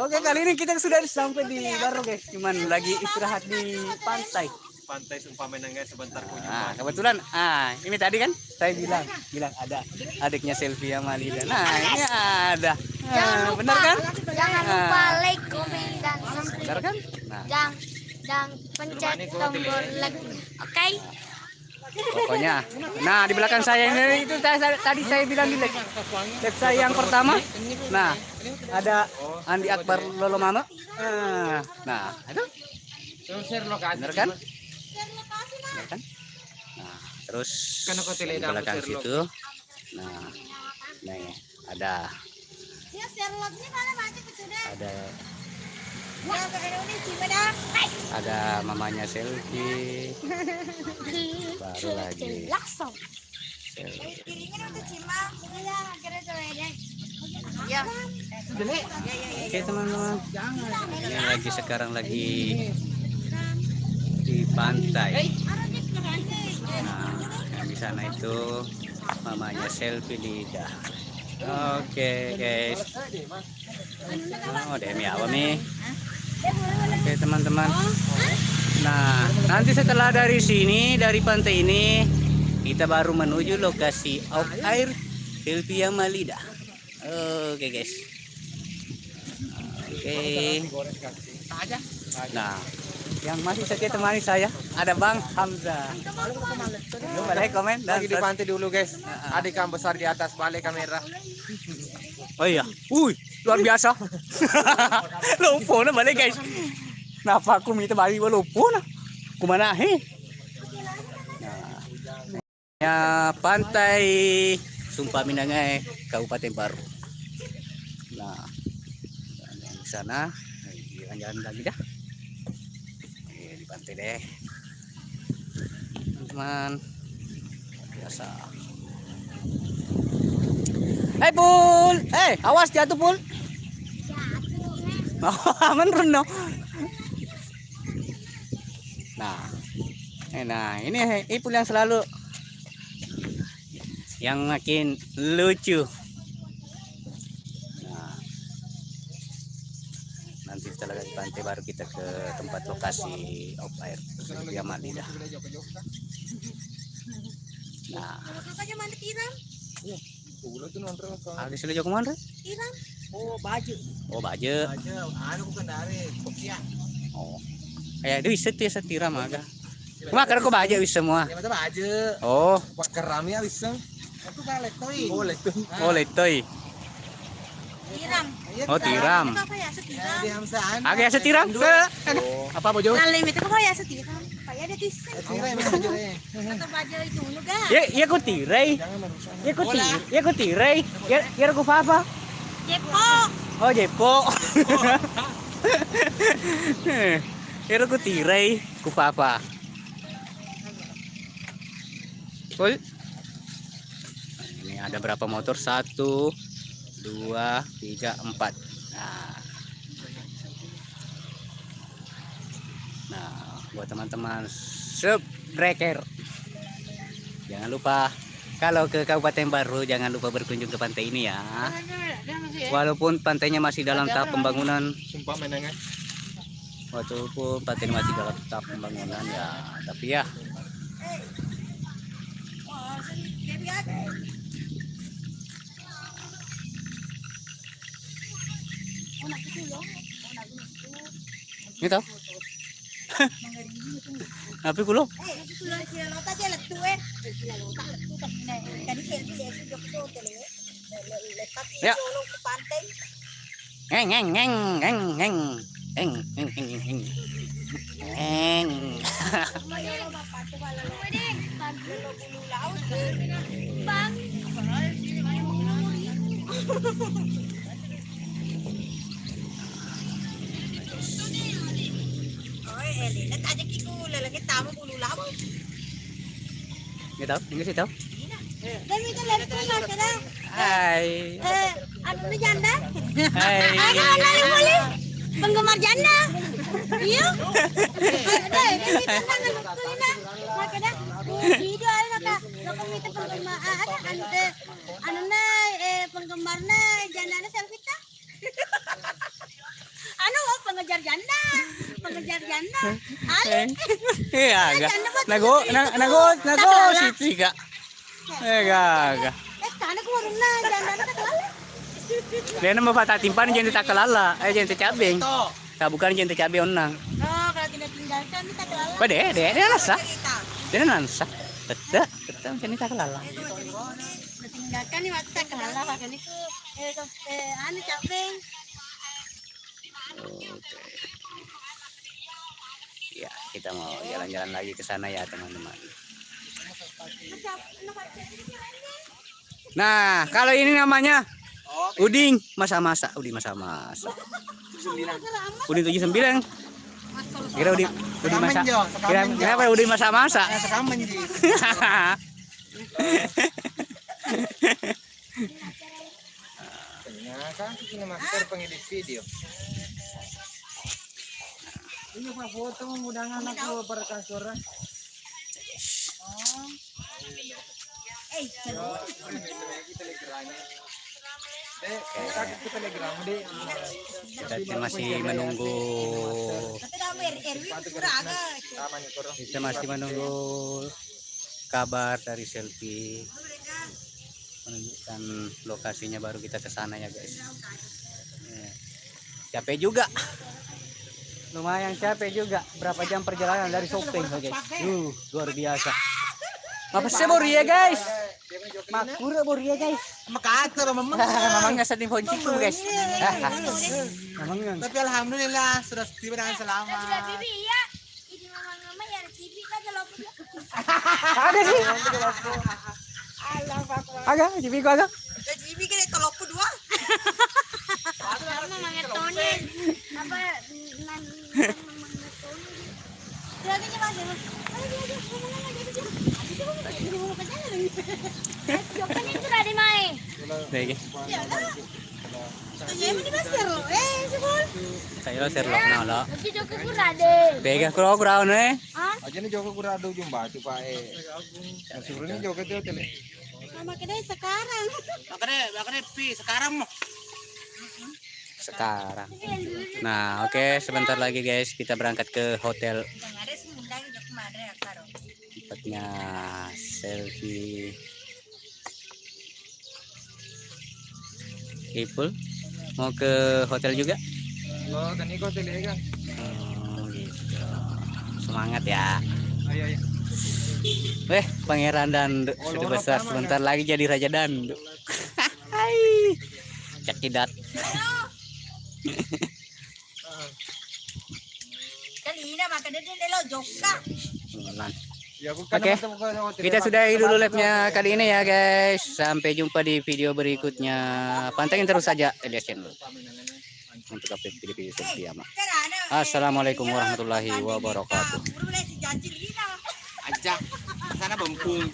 Oke, kali ini kita sudah sampai di Baro guys. Cuman lagi istirahat di pantai. Pantai Sumpamenang guys, sebentar kunjung. Nah, kebetulan ini tadi kan saya bilang ada adiknya Selfie sama Lida. Nah, ini ada. Benar kan? Jangan lupa like, komen dan subscribe. Benar kan? Nah, Dan pencet tombol like. Oke? pokoknya. Nah, di belakang saya ini itu tadi saya bilang di live saya yang pertama. Nah, ada Andi Akbar Lolo Mama. Nah, itu. Benar kan? Benar kan? Nah, terus di belakang situ. Nah, nih ada ada mamanya Selfie. Baru lagi. Oke teman-teman. Ini lagi sekarang lagi di pantai. Nah, yang di sana itu mamanya Selfie Lida. Oke guys. Oh, demi apa nih? Oke teman-teman. Nah, nanti setelah dari sini, dari pantai ini, kita baru menuju lokasi off air Selfie sama Lida. Oke guys. Oke. Nah, yang masih setia temani saya ada Bang Hamzah. Boleh komen dan Lagi di pantai dulu guys. Adik yang besar di atas, balik kamera. Oh iya. Luar biasa. Lupa na balik guys. Napa aku minta balik lupa na. Kumana ya pantai Sumpamenang Kabupaten Baro. Nah, di sana jalan-jalan lagi dah. Di pantai deh. Teman-teman. Biasa. Pul. Awas jatuh Pul. Aman Runo. Nah, ini Ipul yang selalu yang makin lucu. Nah, nanti setelah dari pantai baru kita ke tempat lokasi off air yang Lida. Nah, ada sila jauh kemana? Oh, baju. Oh, baju. Anu bukan dari kopiah. Oh, kayak itu bisa tiram agak. Kumakan ko baju bisa semua. Ya mata baju. Oh, Pak keramnya bisa. Aku balik toy. Oh, letoy. oh letoy. Tiram. Oh, tiram. Apa ya setiram? Di Hamsaan. Agak setiram ke apa bojo? Lalim itu apa ya setiram? Kayak ada tis. Tirai baju. Atau baju itu nuga. Ya ku tirai. Ya ku tirai. Ya ku apa? Jepo. Oh, jepo. Ya ku tirai ku apa? Full. Ini ada berapa motor? 1, 2, 3, 4. Nah, buat teman-teman subscriber, jangan lupa kalau ke Kabupaten Baro jangan lupa berkunjung ke pantai ini ya. Walaupun pantainya masih dalam tahap pembangunan, Sumpamenang. walaupun pantai masih dalam tahap pembangunan ya, tapi ya ini tahu. Tapi kulo. Ya. Ngeng ngeng ngeng ngeng ngeng ngeng ngeng ngeng ngeng. Bang. Ini tahu? Ini sih tahu. Dami ka laptop na kada. Hai. Ano na janda? Hai. Ano lali-lali? Penggemar janda. Iya. Ada, ini tentang ano na. Kada. Video ay naka nakamita penggemar ada ano na penggemar na janda na selfie ta. pengejar janda. Pengejar janda. Ale. Iya, agak. Nago, situ kak. Agak. Kana ko warung na janda na kalala. Dia nama patah timpan jangan tak kelala, jangan cabeng. Tak bukan jangan cabe onang. Oh, kalau tidak tinggalkan kita kalala. Pada dia nasa. Dia nasa. Tetap jangan tak kelala. Tinggalkan nih mata kalala pakai ni. Anu cabeng. Oke. Ya, kita mau jalan-jalan lagi ke sana ya, teman-teman. Nah, kalau ini namanya uding masa-masa, uding masa-masa. Uding 79. Kira uding masa. Kenapa uding masa-masa? Sekamen ji. Ternyata ini master pengedit video. Ini pak foto mudangan aku perkantoran. Kita masih menunggu. Kita masih menunggu kabar dari Selfie. Menunjukkan lokasinya baru kita ke sana ya guys. Capek juga. Lumayan capek juga. Berapa jam perjalanan dari Sopeng guys. Luar biasa. Apa sih baru ya guys? Makura baru ya guys. Makata ba mamang? Mamangnya sa tim Honchik guys. Mamangnya. Tapi alhamdulillah sudah tiba dengan selamat. Bibi ya. Ini mama ya TV ka lopo. Ada sih. Agak, jibi ko agak. Bibi ka tolopo dua. Mama ngetonin. Apa nan Lagi niya kasi. Jokan itu dari mai. Lagi. Iya, ini master lo. Sebol. Saya serlok na lo. Lagi jokan ko rade. Bega kro ground eh. Ah? Aja nih Joko kurado jumba tuh Pak Sebenarnya Joko tuh tele. Mama kedai sekarang. Makanya pi sekarang mau. Sekarang. Nah, oke, sebentar lagi guys kita berangkat ke hotel. Tempatnya Selfie. Ipul mau ke hotel juga? Oh, kan ini hotel ya kan. Oh, gitu. Semangat ya. Ayo. Weh, Pangeran Dandu sudah besar, sebentar lagi jadi Raja Dandu. Hai. Cakidat. Kanina makanya dia lo joka. Oke, kita sudahi dulu live-nya kali ini ya guys. Sampai jumpa di video berikutnya. Pantengin terus saja Elias Channel untuk update video-video seperti ama. Assalamualaikum warahmatullahi wabarakatuh. Aja sana bempung.